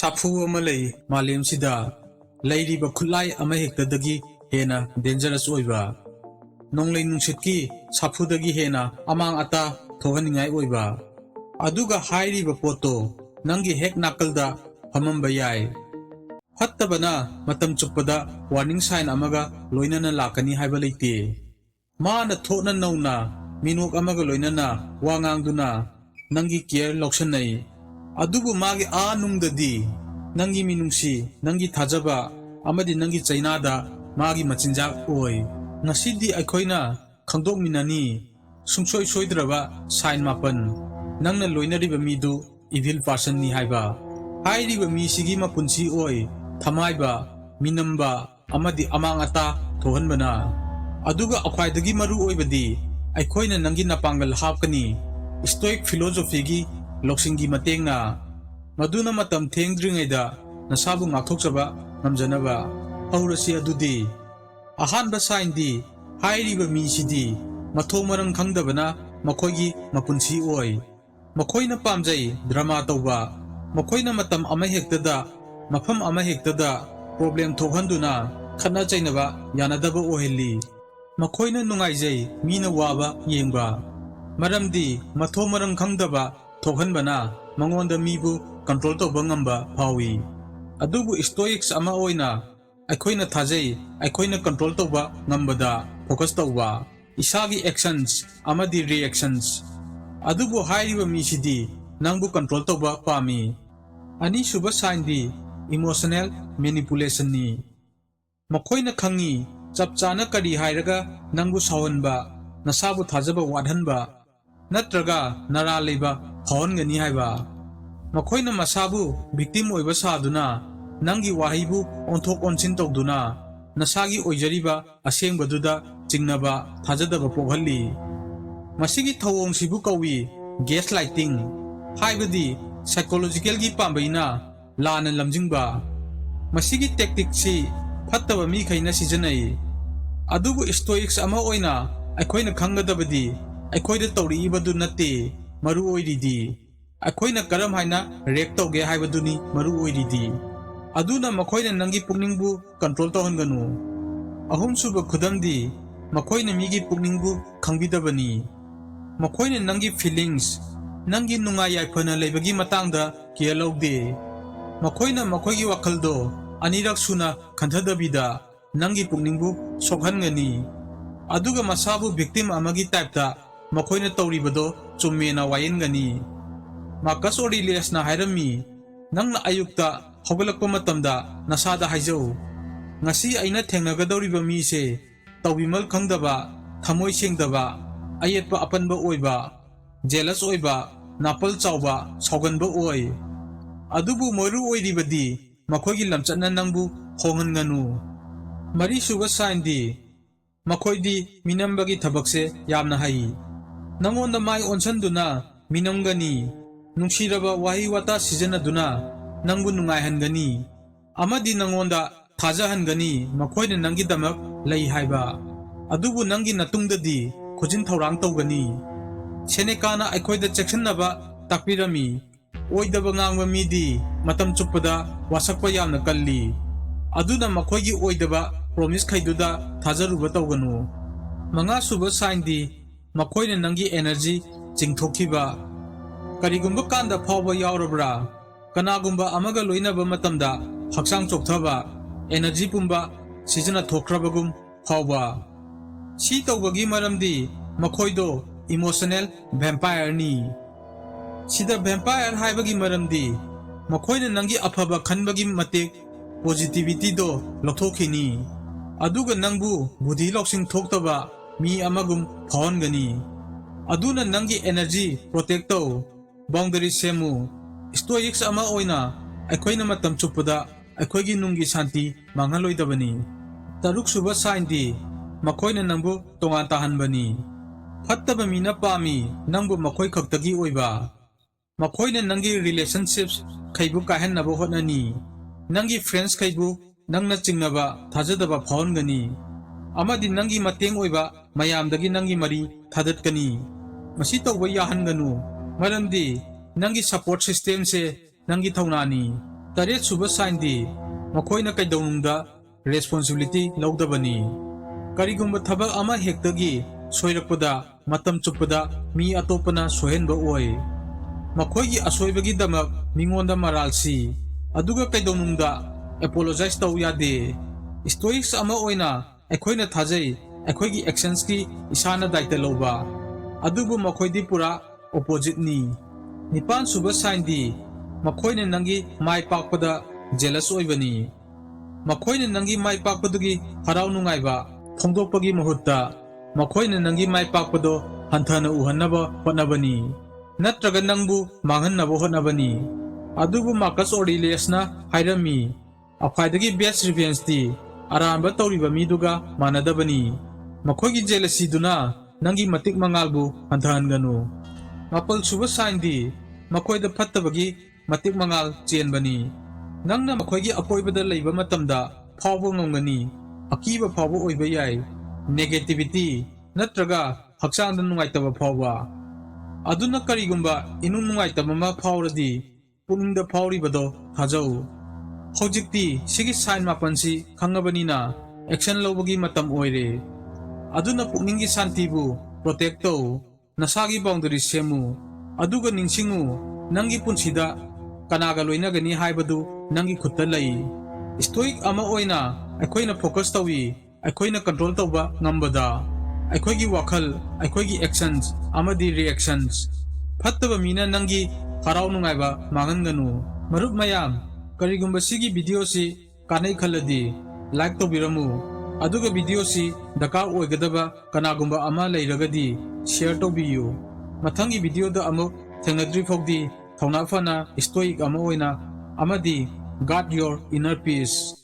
साफू अमा लई मालेम सिदा लैरिबा खुलाई अमा हेक्तदगी हेना डेंजरस ओइबा नोंगलै नुंसितकी साफूदगी हेना अमांग अता थोहनिंगाई ओइबा अदुगा हाइरिबा पोतो नंगी हेक नाकलदा फमंबा याय फत्तबना मतम चुप्पदा वार्निंग साइन अमगा लोइनना लाकनी हाइबा लैते माना थोना नौना मिनुक अमगा लोइनना वांगांगदुना नंगी केयर लौसनई अदुबु मागी आ नुंगददी नंगी मिनुंगसी नंगी थाजबा अमदि नंगी चैनादा मागी मचिंजाक ओय नसीदी अखोइना खंदोकमिनानी सुंसोय सोइद्रबा साइन मापन नंगना लोइनरिबा मीदु इविल पर्सन नि हाइबा हाइरिबा मीसिगी मपुंसी ओय थमाइबा मिनम्बा अमदि अमांग अता थोहनबना अदुगा अख्वाइदगी मरु ओइबदी अखोइना नंगी नापांगल हापकनी स्टोइक फिलोसोफीगी लौसिंगी मतेंगना मदुना मतम थेंद्रिङैदा नसाबु ngathokchaba ngamjanaba हौरसी अदुदी अहानबा साइनदी हाइरिबा मीसिदी मथों मरंग खंगदबना मखोइगी मपुंसी ओय मखोइना पामजै ड्रामा तौबा मखोइना मतम अमा हेक्तदा मफम अमा हेक्तदा प्रॉब्लम थोहंदुना खन्ना चैनबा यानदबा ओहेली मखोइना नुंगाइजै मीना वाबा येंबा मरमदी मथों मरंग खंगदबा थोहनबना मंगोंदा मीबु कंट्रोल तौबा ngamba फावी अदुबु स्टोइक्स अमा ओइना अखोइना थाजै अखोइना कंट्रोल तौबा ngambada फोकस तौबा इसागी एक्शंस अमदि रिएक्शंस अदुबु हाइरिबा मीसिदी नंगबु कंट्रोल तौबा पामी अनि सुबा साइनदी इमोशनल मैनिपुलेशन नि मखोइना खंगी चपचाना करी हाइरगा नंगबु सावनबा नसाबु थाजबा वाधनबा नत्रगा नरा लेबा फावनगनी हाइबा मखोइना मसाबु विक्टिम ओइबा सादुना नंगी वाहिबु ओंथोक ओंसिन तौदुना नसागी ओइजरिबा असेंबदुदा चिंगनबा थाजदबा पोहल्ली मसिगी थवोंसिबु कौवी गैस लाइटिंग हाइबदी साइकोलॉजिकल की पांबैना लाना लमजिंगबा मसिगी टेक्टिक्सी फत्तबा मी खैना सिजनई अदुबु स्टोइक्स अमा ओइना अखोइना खंगदबदी अखोइदा तौरीबदु नत्ते मरु ओइरिदी अखोइना करम हाइना रेक तौगे हाइबदुनी मरु ओइरिदी अदुना मखोइना नंगी पुकनिंगबु कंट्रोल तौहनगनु अहुम सुब खुदमदी मखोइना मीगी पुकनिंगबु खंगबिदबनी मखोइना नंगी फीलिंग्स नंगी नुंगा याइफना लेबगी मतंगदा केयर लौदे मखोइना मखोइगी वखलदो अनिरक सुना खंथदबिदा नंगी पुकनिंगबु सोखनगनी अदुगा मसाबु विक्टिम अमगी टाइपता मखोइना तौरीबदो चुम्मेना वायनगनी मार्कस ओरेलियस ना हाइरमी नंगना Ayukta हौगलकपा मतमदा नसादा हाइजौ ngasi aina thengnagadauriba mi se tawbimal khangdaba thamoi sengdaba ayetpa apanba oiba jealous oiba napal chawba sauganba oi adubu moru oiribadi makhoigi lamchatna nangbu honghanganu mari suga sign-di makhoidi minambagi thabakse yamna hai nangonda mai onsanduna minamgani nungsiraba wahi wata sijanaduna nangbu nungaihangani amadi nangonda थाजाहनगनी मखोइना नंगी दमक लई हाइबा अदुबु नंगी नतुंगददी खुजिन थौरांग तौगनी सेनेकाना अखोइदा चेक्सनबा ताकपिरमी ओइदबा ngang मीदी मतम चुप्पदा वासकपा यामना कल्ली अदुना मखोइगी ओइदबा promise खैदुदा थाजरुबा तौगनु मंगा सुबा साइनदी मखोइना नंगी energy चिंगथोखिबा करिगुंबा कांदा फावबा यावरबरा कनागुंबा अमगा लोइनबा मतमदा हक्सांग चोकथबा energy पुंबा सिजना थोख्रबगुम फावबा सी तौबगी मरमदी मखोइदो इमोशनल वैम्पायर नि सिदा वैम्पायर हाइबगी मरमदी मखोइना नंगी अफबा खनबगी मते पॉजिटिविटी दो लथोखिनी अदुगा नंगबु बुद्धि लौसिंग थोक्तबा मी अमगुम फावनगनी अदुना नंगी एनर्जी प्रोटेक्ट तौ बाउंड्री सेमु स्टोइक्स अमा ओइना अखोइना मतम चुप्पदा अखोइगी नुंगी शांति मांगलोइदबनी तरुक सुबा साइनदी मखोइना नंगबु तोंगान ताहनबनी फत्तबा मीना पामी नंगबु मखोइ खक्तगी ओइबा मखोइना नंगी रिलेशनशिप्स खैबु काहनबा होटनानी नंगी फ्रेंड्स खैबु नंगना चिंगनबा थाजदबा फावनगनी अमदि नंगी मतेंग ओइबा मयामदगी नंगी मरी थादतकनी मसी तौबा याहनगनु मरमदी नंगी सपोर्ट सिस्टम से नंगी थौनानी ꯇꯔꯦꯠ ꯁꯨꯕ ꯁꯥꯏꯟꯗꯤ ꯃꯈꯣꯏꯅ ꯀꯩꯗꯧꯅꯨꯡꯗ ꯔꯦꯁꯄꯣꯟꯁꯤꯕꯤꯂꯤꯇꯤ ꯂꯧꯗꯕꯅꯤ꯫ ꯀꯔꯤꯒꯨꯝꯕ ꯊꯕꯛ ꯑꯃ ꯍꯦꯛꯇꯒꯤ ꯁꯣꯏꯔꯛꯄꯗ ꯃꯇꯝ ꯆꯨꯞꯄꯗ ꯃꯤ ꯑꯇꯣꯞꯄꯅ ꯁꯣꯏꯍꯟꯕ ꯑꯣꯏ꯫ ꯃꯈꯣꯏꯒꯤ ꯑꯁꯣꯏꯕꯒꯤꯗꯃꯛ ꯃꯤꯉꯣꯟꯗ ꯃꯔꯥꯜ ꯁꯤ, ꯑꯗꯨꯒ ꯀꯩꯗꯧꯅꯨꯡꯗ ꯑꯦꯄꯣꯂꯣꯖꯥꯏꯖ ꯇꯧ ꯌꯥꯗꯦ꯫ ꯁ꯭ꯇꯣꯏꯛꯁ ꯑꯃ ꯑꯣꯏꯅ ꯑꯩꯈꯣꯏꯅ ꯊꯥꯖꯩ ꯑꯩꯈꯣꯏꯒꯤ ꯑꯦꯛꯁꯟꯁꯀꯤ ꯏꯁꯥꯅ ꯗꯥꯏꯇ ꯂꯧꯕ, ꯑꯗꯨꯕꯨ ꯃꯈꯣꯏꯗꯤ ꯄꯨꯔꯥ ꯑꯣꯄꯣꯖꯤꯠꯅꯤ꯫ ꯅꯤꯄꯥꯟ ꯁꯨꯕ ꯁꯥꯏꯟꯗꯤ ꯃꯈꯣꯏꯅ ꯅꯪꯒꯤ ꯃꯥꯏ ꯄꯥꯛꯄꯗ ꯖꯦꯂꯁ ꯑꯣꯏꯕꯅꯤ꯫ ꯃꯈꯣꯏꯅ ꯅꯪꯒꯤ ꯃꯥꯏ ꯄꯥꯛꯄꯗꯨꯒꯤ ꯍꯔꯥꯎ ꯅꯨꯡꯉꯥꯏꯕ ꯐꯣꯡꯗꯣꯛꯄꯒꯤ ꯃꯍꯨꯠꯇ ꯃꯈꯣꯏꯅ ꯅꯪꯒꯤ ꯃꯥꯏ ꯄꯥꯛꯄꯗꯣ ꯍꯟꯊꯅ ꯎꯍꯟꯅꯕ ꯍꯣꯠꯅꯕꯅꯤ, ꯅꯠꯇ꯭ꯔꯒ ꯅꯪꯕꯨ ꯃꯥꯡꯍꯟꯅꯕ ꯍꯣꯠꯅꯕꯅꯤ꯫ ꯑꯗꯨꯕꯨ ꯃꯥꯔꯀꯁ ꯑꯣꯔꯦꯂꯤꯌꯁꯅ ꯍꯥꯏꯔꯝꯃꯤ, ꯈ꯭ꯋꯥꯏꯗꯒꯤ ꯕꯦꯁ ꯔꯤꯚꯦꯟꯁꯇꯤ ꯑꯔꯥꯟꯕ ꯇꯧꯔꯤꯕ ꯃꯤꯗꯨꯒ ꯃꯥꯟꯅꯗꯕꯅꯤ꯫ ꯃꯈꯣꯏꯒꯤ ꯖꯦꯂꯁꯤꯗꯨꯅ ꯅꯪꯒꯤ ꯃꯇꯤꯛ ꯃꯉꯥꯜꯕꯨ ꯍꯟꯊꯍꯟꯒꯅꯨ꯫ ꯃꯥꯄꯜ ꯁꯨꯕ ꯁꯥꯏꯟꯗꯤ ꯃꯈꯣꯏꯗ ꯐꯠꯇꯕꯒꯤ ꯃꯇꯤꯛ ꯃꯉꯥꯜ ꯆꯦꯟꯕꯅꯤ꯫ ꯅꯪꯅ ꯃꯈꯣꯏꯒꯤ ꯑꯀꯣꯏꯕꯗ ꯂꯩꯕ ꯃꯇꯝꯗ ꯐꯥꯎꯕ ꯉꯝꯒꯅꯤ, ꯑꯀꯤꯕ ꯐꯥꯎꯕ ꯑꯣꯏꯕ ꯌꯥꯏ, ꯅꯦꯒꯦꯇꯤꯚꯤꯇꯤ ꯅꯠꯇ꯭ꯔꯒ ꯍꯛꯆꯥꯡꯗ ꯅꯨꯡꯉꯥꯏꯇꯕ ꯐꯥꯎꯕ꯫ ꯑꯗꯨꯅ ꯀꯔꯤꯒꯨꯝꯕ ꯏꯅꯨꯡ ꯅꯨꯡꯉꯥꯏꯇꯕ ꯑꯃ ꯐꯥꯎꯔꯗꯤ ꯄꯨꯛꯅꯤꯡꯗ ꯐꯥꯎꯔꯤꯕꯗꯣ ꯊꯥꯖꯧ꯫ ꯍꯧꯖꯤꯛꯇꯤ ꯁꯤꯒꯤ ꯁꯥꯏꯟ ꯃꯥꯄꯟꯁꯤ ꯈꯪꯉꯕꯅꯤꯅ ꯑꯦꯛꯁꯟ ꯂꯧꯕꯒꯤ ꯃꯇꯝ ꯑꯣꯏꯔꯦ꯫ ꯑꯗꯨꯅ ꯄꯨꯛꯅꯤꯡꯒꯤ ꯁꯥꯟꯇꯤꯕꯨ ꯄ꯭ꯔꯣꯇꯦꯛ ꯇꯧ, ꯅꯁꯥꯒꯤ ꯕꯥꯎꯟꯗꯔꯤ ꯁꯦꯝꯃꯨ, ꯑꯗꯨꯒ ꯅꯤꯡꯁꯤꯡꯉꯨ ꯅꯪꯒꯤ ꯄꯨꯟꯁꯤꯗ ꯀꯅꯥꯒ ꯂꯣꯏꯅꯒꯅꯤ ꯍꯥꯏꯕꯗꯨ ꯅꯪꯒꯤ ꯈꯨꯠꯇ ꯂꯩ꯫ ꯁ꯭ꯇꯣꯏꯛ ꯑꯃ ꯑꯣꯏꯅ ꯑꯩꯈꯣꯏꯅ ꯐꯣꯀꯁ ꯇꯧꯏ ꯑꯩꯈꯣꯏꯅ ꯀꯟꯇ꯭ꯔꯣꯜ ꯇꯧꯕ ꯉꯝꯕꯗ, ꯑꯩꯈꯣꯏꯒꯤ ꯋꯥꯈꯜ, ꯑꯩꯈꯣꯏꯒꯤ ꯑꯦꯛꯁꯟꯁ ꯑꯃꯗꯤ ꯔꯤꯑꯦꯛꯁꯟꯁ꯫ ꯐꯠꯇꯕ ꯃꯤꯅ ꯅꯪꯒꯤ ꯍꯔꯥꯎ ꯅꯨꯡꯉꯥꯏꯕ ꯃꯥꯡꯍꯟꯒꯅꯨ꯫ ꯃꯔꯨꯞ ꯃꯌꯥꯝ, ꯀꯔꯤꯒꯨꯝꯕ ꯁꯤꯒꯤ ꯚꯤꯗꯤꯑꯣꯁꯤ ꯀꯥꯟꯅꯩ ꯈꯜꯂꯗꯤ ꯂꯥꯏꯛ ꯇꯧꯕꯤꯔꯝꯃꯨ, ꯑꯗꯨꯒ ꯚꯤꯗꯤꯑꯣꯁꯤ ꯗꯔꯀꯥꯔ ꯑꯣꯏꯒꯗꯕ ꯀꯅꯥꯒꯨꯝꯕ ꯑꯃ ꯂꯩꯔꯒꯗꯤ ꯁꯤꯌꯔ ꯇꯧꯕꯤꯌꯨ꯫ ꯃꯊꯪꯒꯤ ꯚꯤꯗꯤꯑꯣꯗ ꯑꯃꯨꯛ ꯊꯦꯡꯅꯗ꯭ꯔꯤ ꯐꯥꯎꯗꯤ ꯊꯧꯅꯥ ꯐꯅ ꯁ꯭ꯇꯣꯏꯛ ꯑꯃ ꯑꯣꯏꯅ, ꯑꯃꯗꯤ ꯒꯥꯔꯗ ꯌꯣꯔ ꯏꯅꯔ ꯄꯤꯁ꯫